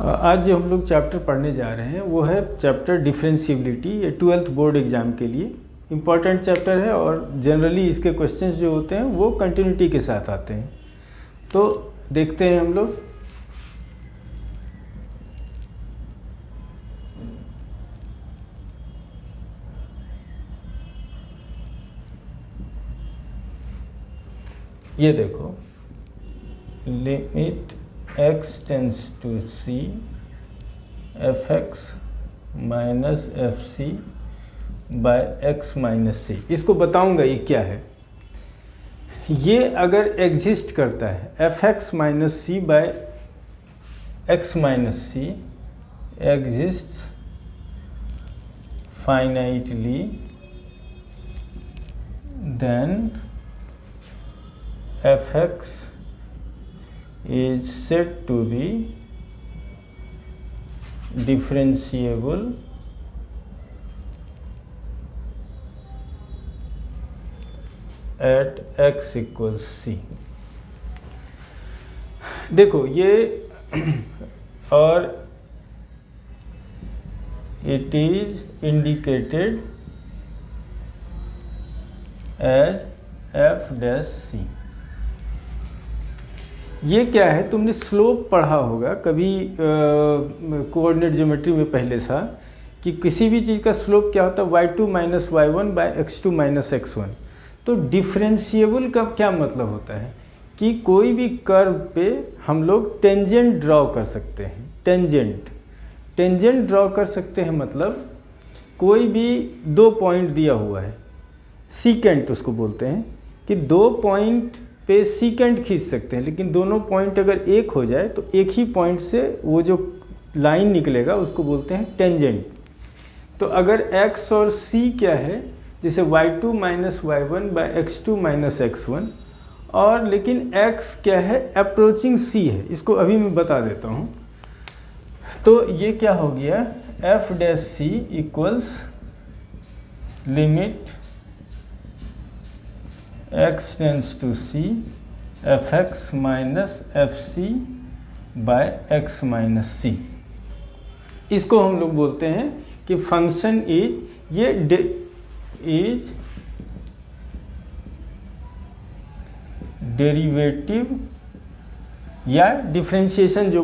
आज जो हम लोग चैप्टर पढ़ने जा रहे हैं वो है चैप्टर डिफरेंशिएबिलिटी। ये 12th बोर्ड एग्ज़ाम के लिए इम्पॉर्टेंट चैप्टर है और जनरली इसके क्वेश्चंस जो होते हैं वो कंटिन्यूटी के साथ आते हैं। तो देखते हैं हम लोग। ये देखो, limit x tends to c fx minus fc by x minus c। इसको बताऊंगा ये क्या है। ये अगर एग्जिस्ट करता है fx minus c by x minus c exists finitely, then fx is said to be differentiable at x equals c। देखो ये और it is indicated as f dash c। ये क्या है, तुमने स्लोप पढ़ा होगा कभी कोऑर्डिनेट ज्योमेट्री में पहले सा, कि किसी भी चीज़ का स्लोप क्या होता है y2 minus y1 bye x2 minus x1। तो डिफरेंशिएबल का क्या मतलब होता है कि कोई भी कर्व पे हम लोग टेंजेंट ड्रॉ कर सकते हैं। टेंजेंट ड्रॉ कर सकते हैं मतलब कोई भी दो पॉइंट दिया हुआ है, सीकेंट उसको बोलते हैं, कि दो पॉइंट पे सीकेंट खींच सकते हैं, लेकिन दोनों पॉइंट अगर एक हो जाए तो एक ही पॉइंट से वो जो लाइन निकलेगा उसको बोलते हैं टेंजेंट। तो अगर x और c क्या है, जैसे y2 minus y1 bye x2 minus x1, और लेकिन x क्या है, अप्रोचिंग c है। इसको अभी मैं बता देता हूँ। तो ये क्या हो गया, f dash c equals limit x tends to c fx minus fc by x minus c। इसको हम लोग बोलते हैं कि फंक्शन इज डेरिवेटिव या डिफरेंशिएशन। जो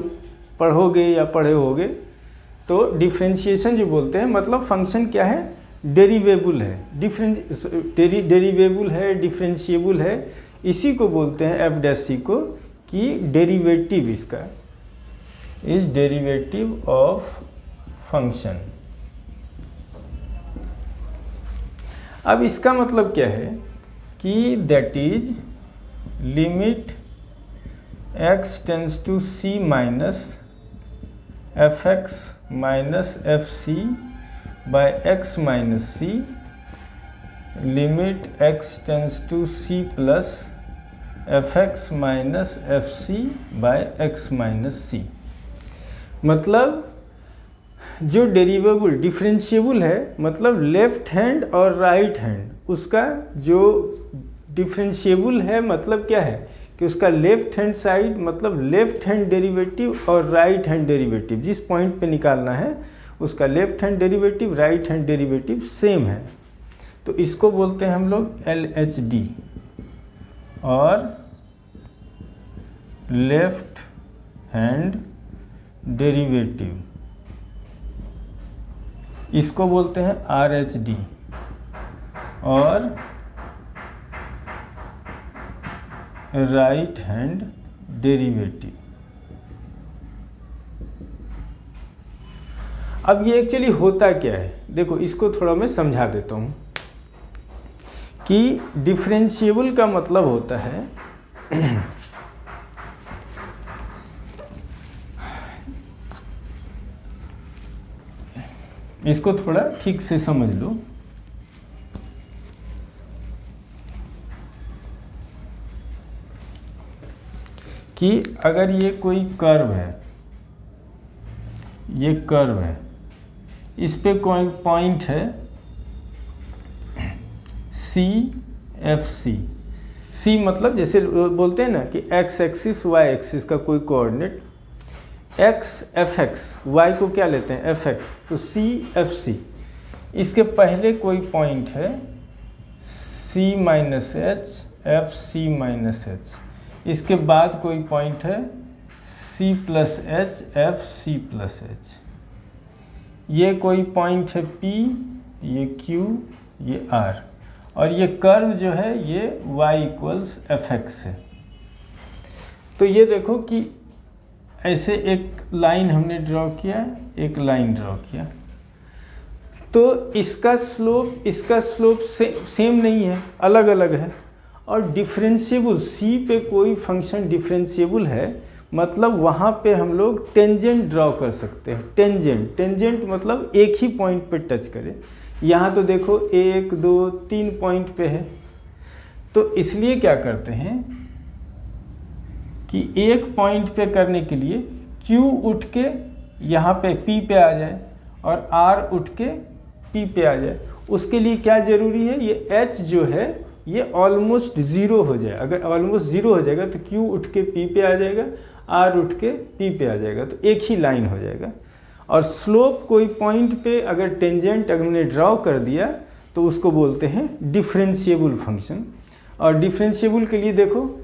पढ़ोगे या पढ़े होगे तो डिफरेंशिएशन जो बोलते हैं मतलब फंक्शन क्या है, डेरिवेबल है, डेरिवेबल है, डिफरेंशिएबल है। इसी को बोलते हैं एफ डैश सी को, कि डेरिवेटिव इसका इज डेरिवेटिव ऑफ फंक्शन। अब इसका मतलब क्या है कि that is limit x tends to c minus fx minus fc by x minus c limit x tends to c plus fx minus fc by x minus c। मतलब जो डेरिवेबल differentiable है मतलब लेफ्ट हैंड और right hand, उसका जो differentiable है मतलब क्या है कि उसका लेफ्ट हैंड साइड मतलब लेफ्ट हैंड डेरिवेटिव और राइट हैंड डेरिवेटिव जिस पॉइंट पे निकालना है उसका left hand derivative right hand derivative same है। तो इसको बोलते हैं हम लोग LHD और लेफ्ट हैंड डेरिवेटिव। इसको बोलते हैं RHD और राइट हैंड डेरिवेटिव। अब ये एक्चुअली होता क्या है, देखो इसको थोड़ा मैं समझा देता हूँ कि डिफरेंशिएबल का मतलब होता है इसको थोड़ा ठीक से समझ लो कि अगर ये कोई कर्व है, ये कर्व है, इस पे कोई पॉइंट है सी एफ सी। सी मतलब जैसे बोलते हैं ना कि एक्स एक्सिस वाई एक्सिस का कोई coordinate, x f x, y को क्या लेते हैं एफ एक्स, तो सी एफ सी, इसके पहले कोई पॉइंट है सी माइनस एच एफ सी माइनस एच, इसके बाद कोई पॉइंट है सी प्लस एच एफ सी प्लस एच, ये कोई पॉइंट है पी, ये क्यू, ये आर, और ये कर्व जो है ये y इक्वल्स एफ एक्स है। तो ये देखो कि ऐसे एक लाइन हमने ड्रॉ किया, एक लाइन ड्रॉ किया, तो इसका स्लोप सेम नहीं है, अलग अलग है, और डिफरेंशिएबल सी पे कोई फंक्शन डिफरेंशिएबल है, मतलब वहाँ पे हम लोग टेंजेंट ड्रॉ कर सकते हैं। टेंजेंट मतलब एक ही पॉइंट पे टच करे, यहाँ तो देखो 1 2 3 पॉइंट पे है, तो इसलिए क्या करते हैं कि एक पॉइंट पे करने के लिए Q उठ के यहाँ पे P पे आ जाए और R उठ के P पे आ जाए। उसके लिए क्या ज़रूरी है, ये H जो है ये ऑलमोस्ट ज़ीरो हो जाए। अगर ऑलमोस्ट ज़ीरो हो जाएगा तो Q उठ के P पे आ जाएगा, R उठ के P पे आ जाएगा, तो एक ही लाइन हो जाएगा। और स्लोप कोई पॉइंट पे अगर टेंजेंट अगर हमने ड्रॉ कर दिया तो उसको बोलते हैं डिफरेंशिएबल फंक्शन। और डिफरेंशिएबल के लिए देखो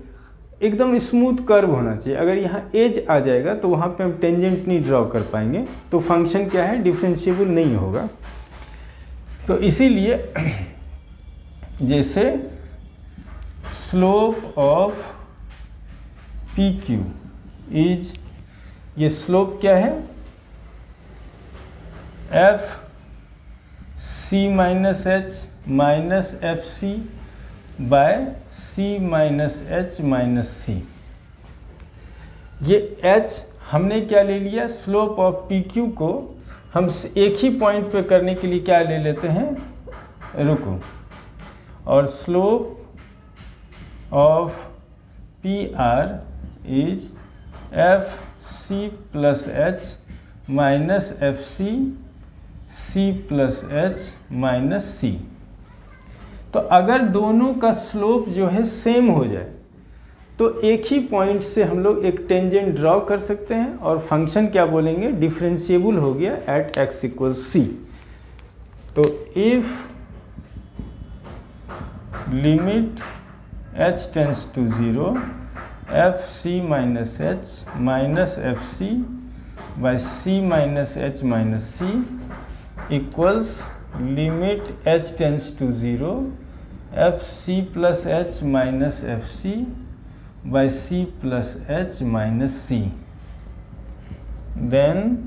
एकदम स्मूथ कर्व होना चाहिए, अगर यहाँ एज आ जाएगा तो वहाँ पे हम टेंजेंट नहीं ड्रॉ कर पाएंगे, तो फंक्शन क्या है डिफरेंशिएबल नहीं होगा। तो इसीलिए जैसे slope of P Q is, ये स्लोप क्या है F C minus H minus F C by C minus H minus C. ये एच हमने क्या ले लिया, स्लोप ऑफ पी क्यू को हम एक ही पॉइंट पे करने के लिए क्या ले लेते हैं, रुको, और slope of P R is F C plus H minus F C C plus H minus C. तो अगर दोनों का स्लोप जो है सेम हो जाए तो एक ही पॉइंट से हम लोग एक टेंजेंट ड्रॉ कर सकते हैं और फंक्शन क्या बोलेंगे डिफरेंशिएबल हो गया एट x इक्वल सी। तो if limit h tends to 0 F C minus H minus F C by C minus H minus C equals limit h tends to 0 F C plus H minus F C by C plus H minus C, then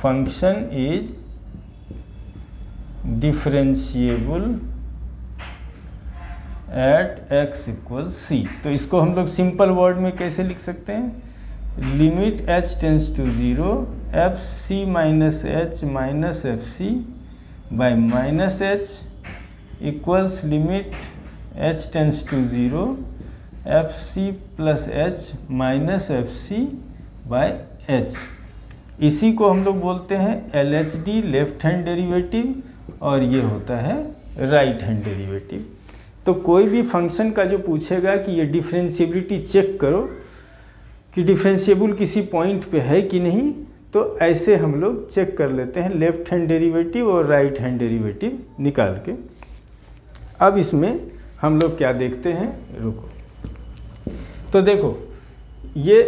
function is differentiable at x equal C. तो इसको हम लोग simple word में कैसे लिख सकते हैं, limit h tends to 0 F C minus H minus F C by minus h equals limit h tends to 0 F C plus H minus F C by h. इसी को हम लोग बोलते हैं LHD लेफ्ट हैंड डेरिवेटिव, और ये होता है राइट हैंड डेरिवेटिव। तो कोई भी फंक्शन का जो पूछेगा कि ये डिफरेंशिएबिलिटी चेक करो कि डिफरेंशिएबल किसी पॉइंट पे है कि नहीं, तो ऐसे हम लोग चेक कर लेते हैं लेफ्ट हैंड डेरिवेटिव और राइट हैंड डेरिवेटिव निकाल के। अब इसमें हम लोग क्या देखते हैं, रुको, तो देखो ये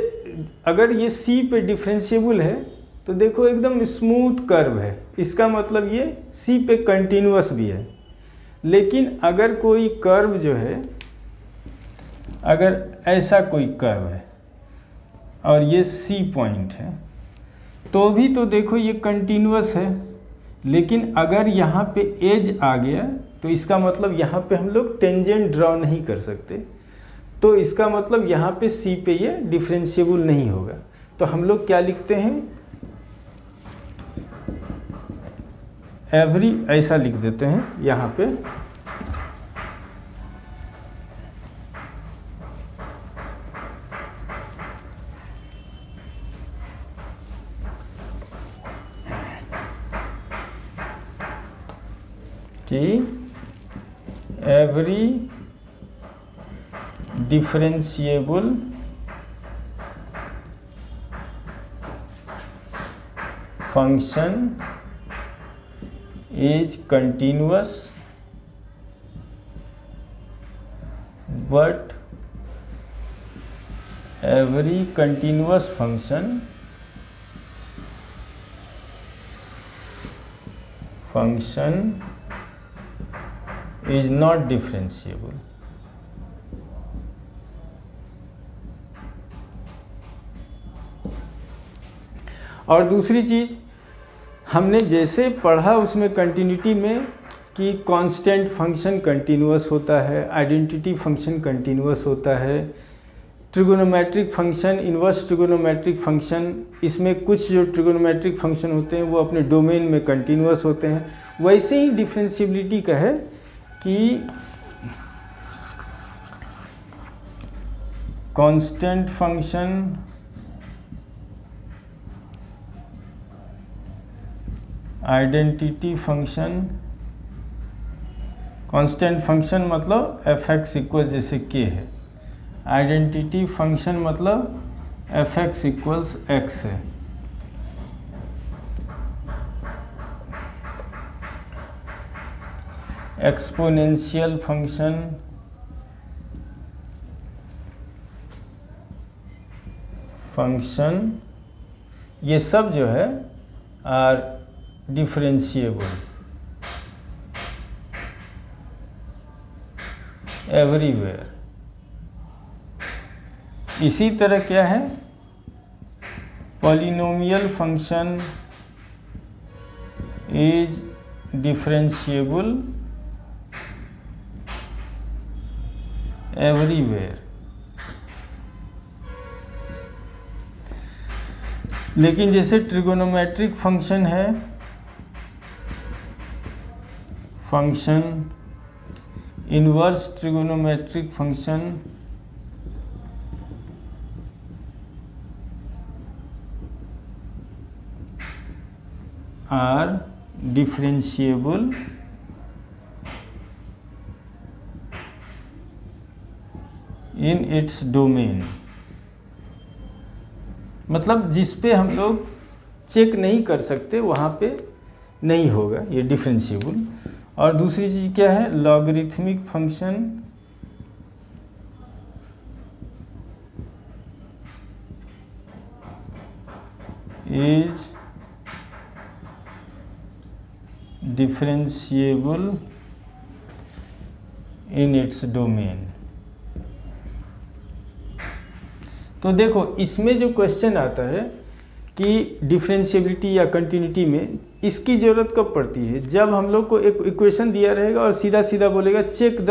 अगर ये C पे डिफरेंशिएबल है तो देखो एकदम स्मूथ कर्व है, इसका मतलब ये C पे कंटिन्यूअस भी है। लेकिन अगर कोई कर्व जो है, अगर ऐसा कोई कर्व है और ये C पॉइंट है तो भी तो देखो ये कंटिन्यूअस है, लेकिन अगर यहाँ पे एज आ गया तो इसका मतलब यहाँ पे हम लोग टेंजेंट ड्रॉ नहीं कर सकते, तो इसका मतलब यहाँ पे C पे ये डिफरेंशिएबल नहीं होगा। तो हम लोग क्या लिखते हैं, एवरी, ऐसा लिख देते हैं यहाँ पे, कि every differentiable function is continuous but every continuous function is not differentiable. और दूसरी चीज़ हमने जैसे पढ़ा उसमें कंटिन्यूटी में कि कांस्टेंट फंक्शन कंटिन्यूअस होता है, आइडेंटिटी फंक्शन कंटिन्यूअस होता है, trigonometric function, inverse trigonometric function, इसमें कुछ जो ट्रिगोनोमेट्रिक फंक्शन होते हैं वो अपने डोमेन में कंटिन्यूअस होते हैं। वैसे ही डिफरेंशिएबिलिटी का है कि constant function identity function, constant function मतलब एफ एक्स इक्वल जैसे के है, आइडेंटिटी फंक्शन मतलब एफ एक्स इक्वल्स एक्स है। एक्सपोनेंशियल फंक्शन ये सब जो है आर डिफरेंशिएबल एवरीवेयर। इसी तरह क्या है, polynomial function is differentiable everywhere. लेकिन जैसे ट्रिगोनोमेट्रिक फंक्शन है, function inverse trigonometric function are differentiable in its domain. मतलब जिस पे हम लोग चेक नहीं कर सकते वहाँ पे नहीं होगा ये डिफरेंशिएबल। और दूसरी चीज़ क्या है, logarithmic function is differentiable in its domain. तो देखो इसमें जो क्वेश्चन आता है कि डिफरेंशिएबिलिटी या कंटिन्यूटी में इसकी ज़रूरत कब पड़ती है, जब हम लोग को एक इक्वेशन दिया रहेगा और सीधा सीधा बोलेगा check the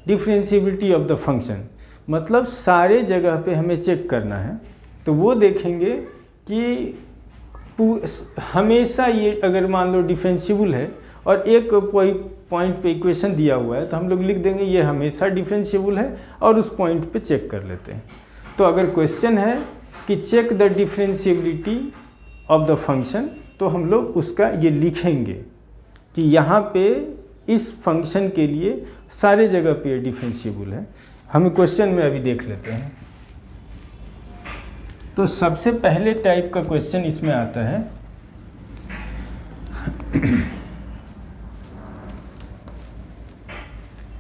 differentiability of the function, मतलब सारे जगह पे हमें चेक करना है। तो वो देखेंगे कि हमेशा ये अगर मान लो डिफरेंशिएबल है और एक कोई पॉइंट पे इक्वेशन दिया हुआ है तो हम लोग लिख देंगे ये हमेशा डिफरेंशिएबल है और उस पॉइंट पे चेक कर लेते हैं। तो अगर क्वेश्चन है कि check the differentiability of the function तो हम लोग उसका ये लिखेंगे कि यहाँ पे इस फंक्शन के लिए सारे जगह पे डिफरेंशिएबल है। हम क्वेश्चन में अभी देख लेते हैं। तो सबसे पहले टाइप का क्वेश्चन इसमें आता है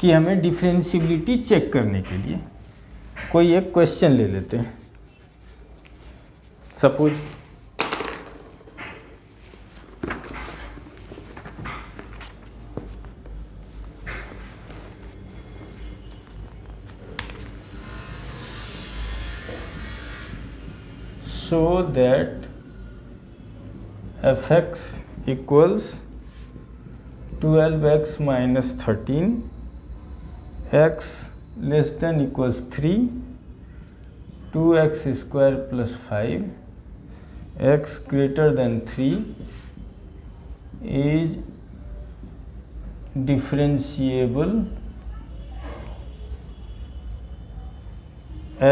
कि हमें डिफरेंशिएबिलिटी चेक करने के लिए कोई एक क्वेश्चन ले लेते हैं। Suppose show that fx equals 12x minus 13, x less than equals 3, 2x square plus 5, x greater than 3 is differentiable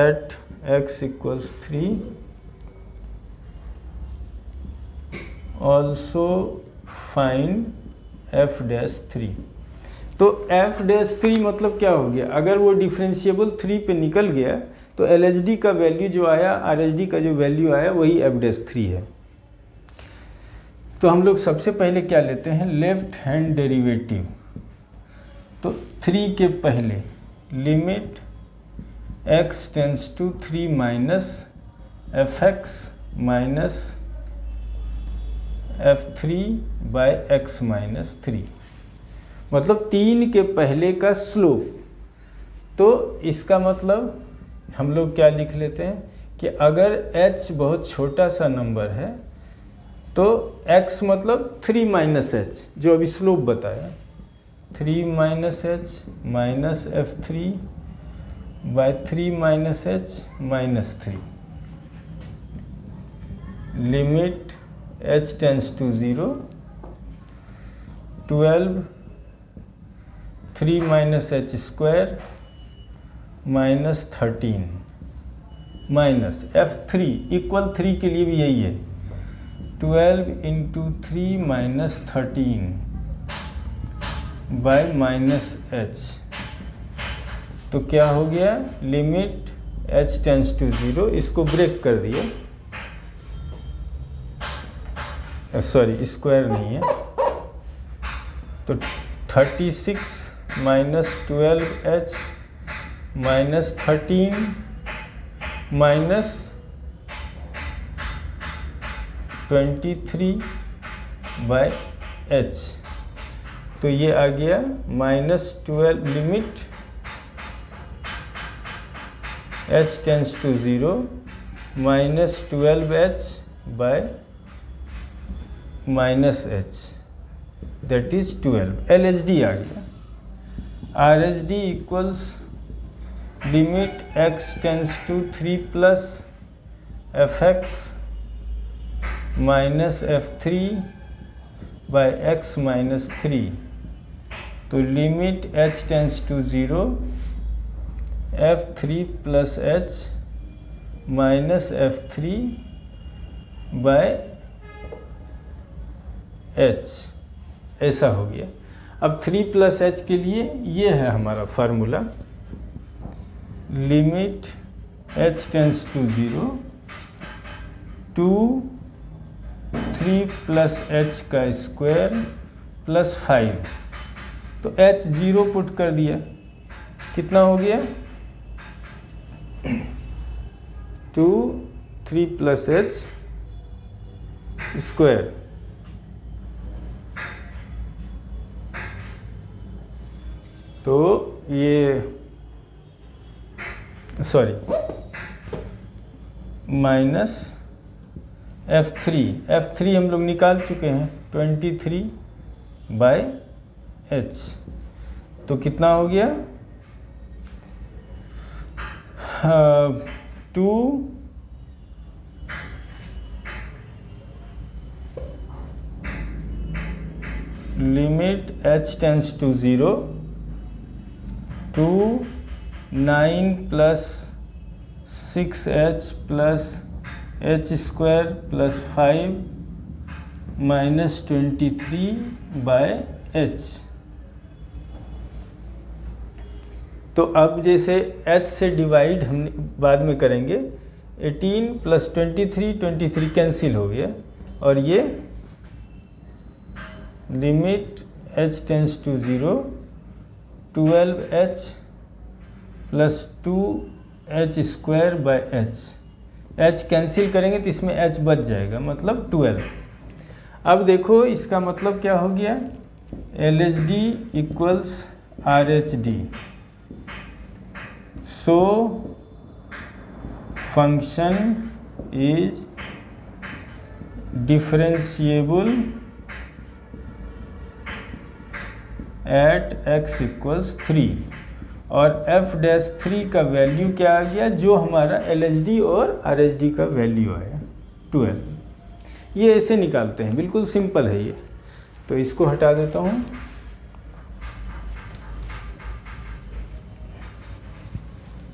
at x equals 3, also find f dash 3। तो f dash 3 मतलब क्या हो गया, अगर वो डिफरेंशिएबल 3 पे निकल गया तो LHD का वैल्यू जो आया, RHD का जो वैल्यू आया वही f dash 3 है। तो हम लोग सबसे पहले क्या लेते हैं, लेफ्ट हैंड डेरिवेटिव। तो 3 के पहले limit x tends to 3 minus fx minus f3 by x minus 3, मतलब 3 के पहले का स्लोप। तो इसका मतलब हम लोग क्या लिख लेते हैं कि अगर h बहुत छोटा सा नंबर है तो x मतलब 3 माइनस एच, जो अभी स्लोप बताया, 3 minus H minus f3 by 3 minus H minus 3, limit h tends to 0, 12 3 minus h square minus 13 minus f3 equal 3 के लिए भी यही है, 12 into 3 minus 13 by minus h। तो क्या हो गया, लिमिट h टेंस टू 0, इसको ब्रेक कर दिए, सॉरी स्क्वायर नहीं है, तो 36 minus 12h minus 13 minus 23 by h। तो ये आ गया minus 12, limit h tends to 0 minus 12h by minus h, that is 12। LHD आ गया, RHD equals limit x tends to 3 plus fx minus f3 by x minus 3, तो limit h tends to 0 f3 plus h minus f3 by h, ऐसा हो गया। अब 3 plus h के लिए ये है हमारा formula, limit h tends to 0 two 3 plus h का स्क्वायर प्लस 5, तो h 0 पुट कर दिया, कितना हो गया 2 3 प्लस h स्क्वायर, तो ये सॉरी माइनस f3 हम लोग निकाल चुके हैं 23 बाय h, तो कितना हो गया 2 limit h tends to 0 two 9 plus 6h plus h square plus 5 minus 23 by h। तो अब जैसे h से डिवाइड हम बाद में करेंगे, 18 प्लस 23 कैंसिल हो गया, और ये limit h tends to 0 12h plus 2h square by h cancel करेंगे तो इसमें h बच जाएगा, मतलब 12। अब देखो इसका मतलब क्या हो गया, LHD equals RHD, so function is differentiable at x equals 3, और f'3 का वैल्यू क्या आ गया, जो हमारा LHD और RHD का वैल्यू आया 12। ये ऐसे निकालते हैं, बिल्कुल सिंपल है ये। तो इसको हटा देता हूँ।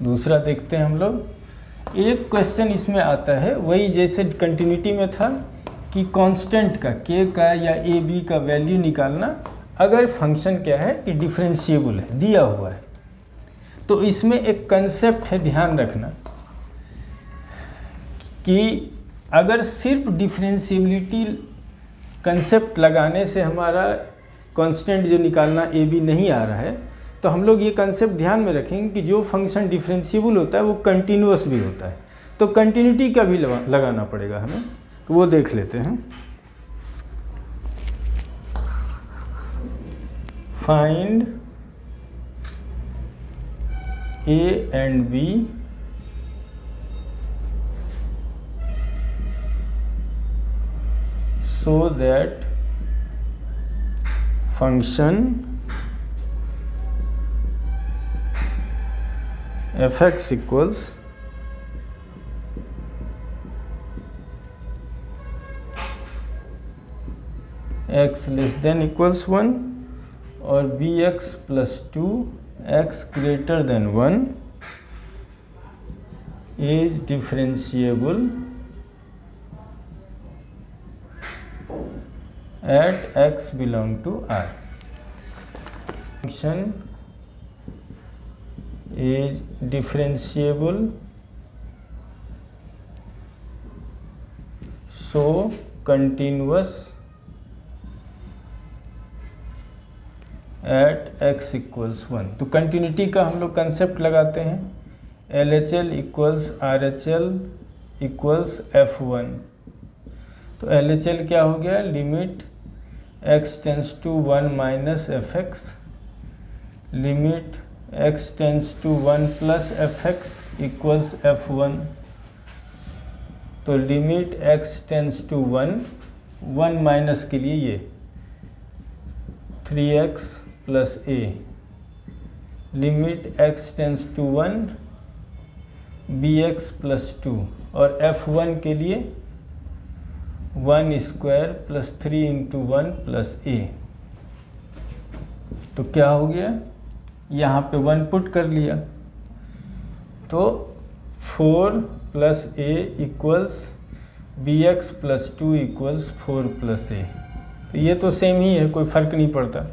दूसरा देखते हैं हम लोग। एक क्वेश्चन इसमें आता है, वही जैसे कंटिन्यूटी में था कि कांस्टेंट का k का या a b का वैल्यू निकालना, अगर फंक्शन क्या है कि डिफरेंशिएबल है, दिया हुआ है। तो इसमें एक कंसेप्ट है, ध्यान रखना कि अगर सिर्फ डिफरेंशिएबिलिटी कंसेप्ट लगाने से हमारा कांस्टेंट जो निकालना ए बी नहीं आ रहा है, तो हम लोग ये कंसेप्ट ध्यान में रखेंगे कि जो फंक्शन डिफरेंशिएबल होता है वो कंटिन्यूअस भी होता है, तो कंटिन्यूटी का भी लगाना पड़ेगा हमें, तो वो देख लेते हैं। Find a and b so that function fx equals x less than equals 1 और bx plus 2 x greater than 1 is differentiable at x belong to R. Function is differentiable so continuous at x equals 1। तो continuity का हम लोग concept लगाते हैं, LHL equals RHL equals F1। तो LHL क्या हो गया, limit x tends to 1 minus fx, limit x tends to 1 plus fx equals F1। तो limit x tends to 1 minus के लिए ये 3x plus a, limit x tends to 1 bx plus 2 और F1 के लिए 1 square plus 3 into 1 plus a। तो क्या हो गया, यहाँ पे 1 पुट कर लिया, तो 4 plus a equals bx plus 2 equals 4 plus a। तो ये तो सेम ही है, कोई फ़र्क नहीं पड़ता।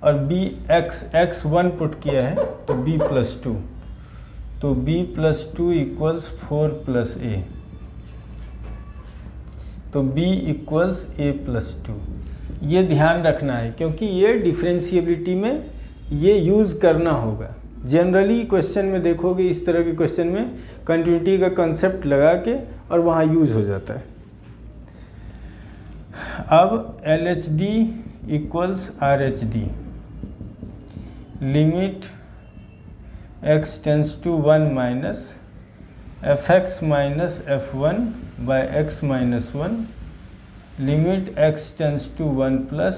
और x 1 पुट किया है तो b प्लस 2, तो b plus 2 equals 4 plus a, तो b इक्वल्स a प्लस 2। ये ध्यान रखना है क्योंकि ये डिफरेंशिएबिलिटी में ये यूज़ करना होगा। जनरली क्वेश्चन में देखोगे इस तरह के क्वेश्चन में कंटिन्यूटी का कंसेप्ट लगा के और वहाँ यूज़ हो जाता है। अब LHD equals RHD, limit x tends to 1 minus fx minus f1 by x minus 1, limit x tends to 1 plus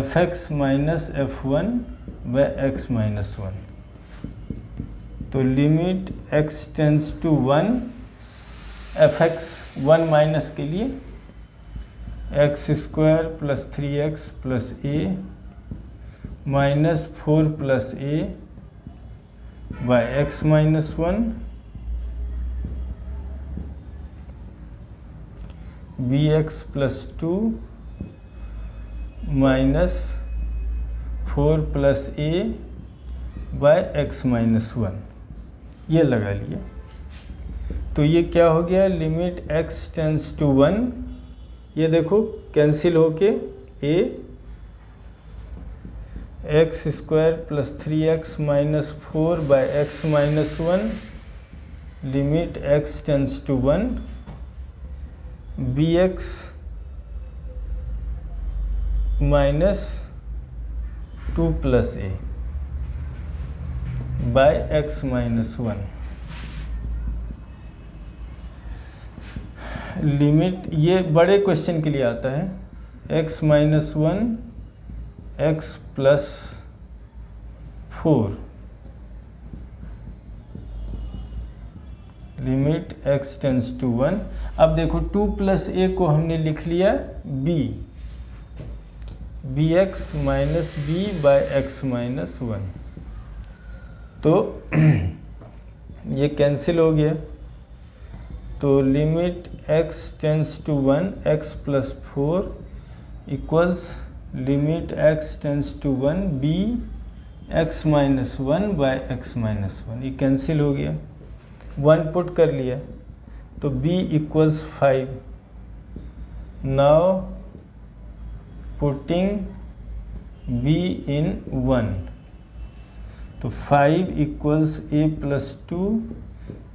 fx minus f1 by x minus 1। तो limit x tends to 1 fx 1 minus के लिए x square plus 3x plus a minus 4 plus a by x minus 1, bx plus 2 minus 4 plus a by x minus 1, ये लगा लिया। तो ये क्या हो गया, लिमिट x टेंस टू 1, ये देखो कैंसिल होके a x square plus 3x minus 4 by x minus 1, limit x tends to 1, bx minus 2 plus a by x minus 1। Limit ये बड़े क्वेश्चन के लिए आता है, x minus 1 x plus 4, limit x tends to 1। अब देखो 2 plus a को हमने लिख लिया b, bx minus b by x minus 1, तो ये कैंसिल हो गया। तो limit x tends to 1 x plus 4 equals limit x tends to 1 b x minus 1 by x minus 1, ये कैंसिल हो गया, 1 पुट कर लिया, तो b equals 5। Now putting b in 1, तो 5 equals a plus 2,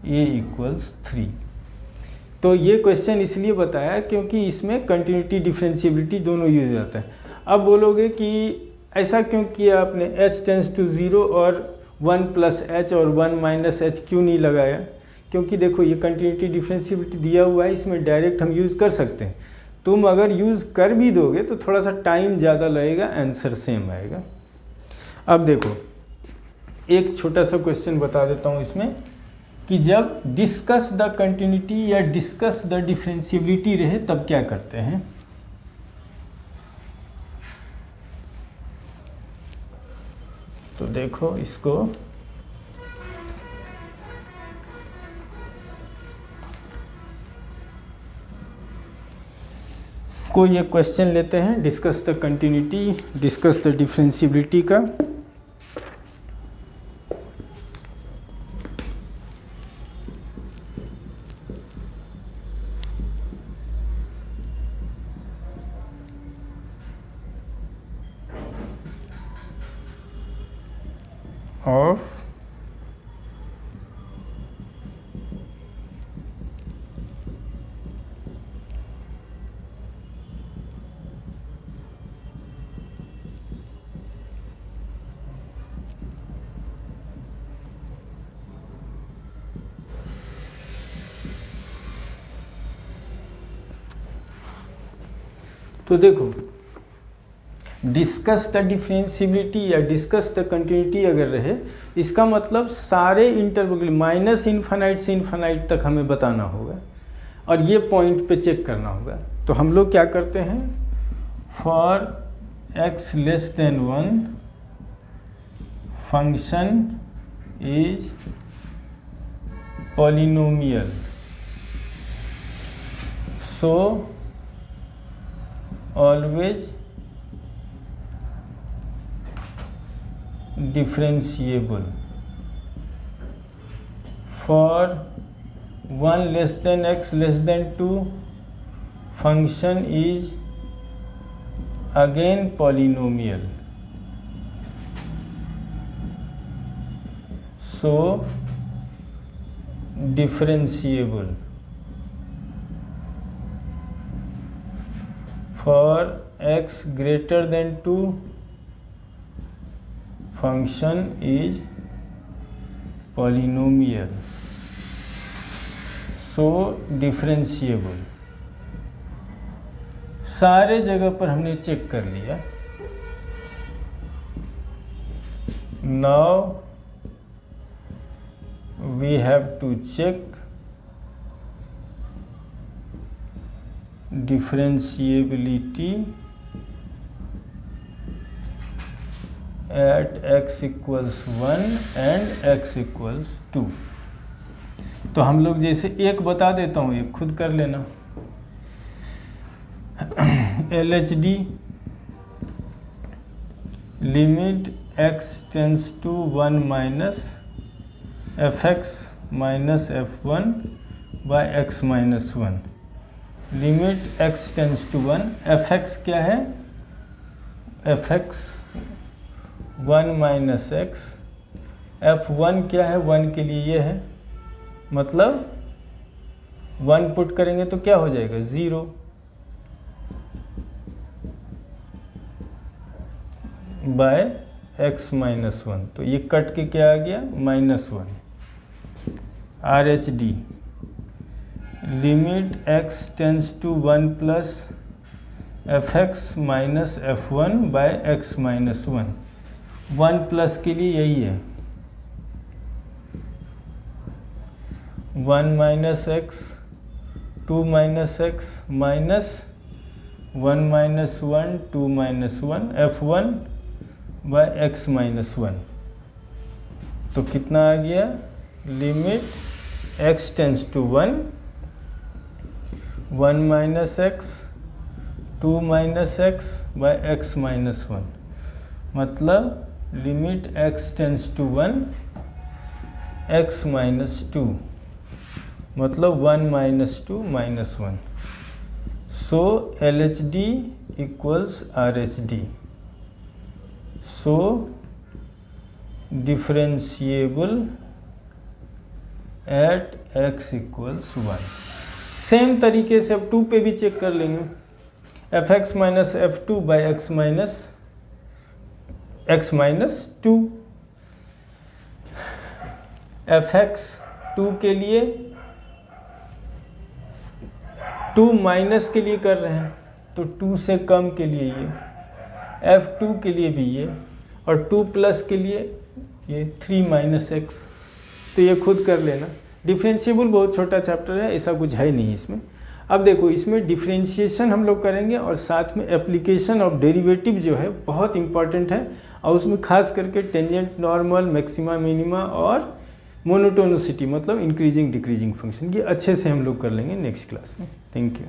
a equals 3। तो ये क्वेश्चन इसलिए बताया क्योंकि इसमें कंटिन्यूटी डिफरेंशिएबिलिटी दोनों यूज हो जाता है। अब बोलोगे कि ऐसा क्यों किया आपने, h टेंस टू 0 और 1 प्लस h और 1 माइनस h क्यों नहीं लगाया? क्योंकि देखो ये कंटिन्यूटी डिफरेंशिएबिलिटी दिया हुआ है, इसमें डायरेक्ट हम यूज़ कर सकते हैं। तुम अगर यूज़ कर भी दोगे तो थोड़ा सा टाइम ज़्यादा लगेगा, आंसर सेम आएगा। अब देखो एक छोटा सा क्वेश्चन बता देता हूँ इसमें कि जब डिस्कस द कंटिन्यूटी या डिस्कस द डिफरेंशिएबिलिटी रहे तब क्या करते हैं। तो देखो इसको कोई एक क्वेश्चन लेते हैं, discuss the continuity, discuss the differentiability का। ऑफ तो देखो डिस्कस द डिफरेंशिएबिलिटी या डिस्कस द कंटिन्यूटी अगर रहे, इसका मतलब सारे इंटरवल माइनस इन्फानाइट से इन्फानाइट तक हमें बताना होगा और ये पॉइंट पे चेक करना होगा। तो हम लोग क्या करते हैं, for x less than 1 function is polynomial, so always differentiable. For 1 less than x less than 2 function is again polynomial, so differentiable. For x greater than 2 function is polynomial, so differentiable। सारे जगह पर हमने check कर लिया। Now we have to check differentiability at x equals 1 and x equals 2। तो हम लोग जैसे एक बता देता हूँ, एक खुद कर लेना। LHD limit x tends to 1 minus fx minus f1 by x minus 1, limit x tends to 1, fx क्या है, fx 1 माइनस x, f1 क्या है, 1 के लिए ये है, मतलब 1 पुट करेंगे तो क्या हो जाएगा 0, बाय x माइनस 1, तो ये कट के क्या आ गया -1। RHD limit x tends to 1 plus fx minus f1 by x minus 1, 1 plus के लिए यही है 1 minus x, 2 minus x minus 1 minus 1, 2 minus 1, f1 by x minus 1, तो कितना आ गया, limit x tends to 1, 1 minus x, 2 minus x by x minus 1, मतलब limit x tends to 1, x minus 2, मतलब 1 minus 2 minus 1, so LHD equals RHD, so differentiable at x equals y। Same तरीके से अब 2 पे भी चेक कर लेंगे, fx minus f2 by x minus 2। fx 2 के लिए 2 माइनस के लिए कर रहे हैं तो 2 से कम के लिए ये, f2 के लिए भी ये, और 2 प्लस के लिए ये 3 माइनस x। तो ये खुद कर लेना। डिफरेंशिएबल बहुत छोटा चैप्टर है, ऐसा कुछ है नहीं इसमें। अब देखो इसमें डिफरेंशिएशन हम लोग करेंगे और साथ में एप्लीकेशन ऑफ डेरिवेटिव जो है बहुत इंपॉर्टेंट है, और उसमें खास करके टेंजेंट नॉर्मल, मैक्सिमा मिनिमा और मोनोटोनिसिटी मतलब इंक्रीजिंग डिक्रीजिंग फंक्शन, ये अच्छे से हम लोग कर लेंगे नेक्स्ट क्लास में। Thank you.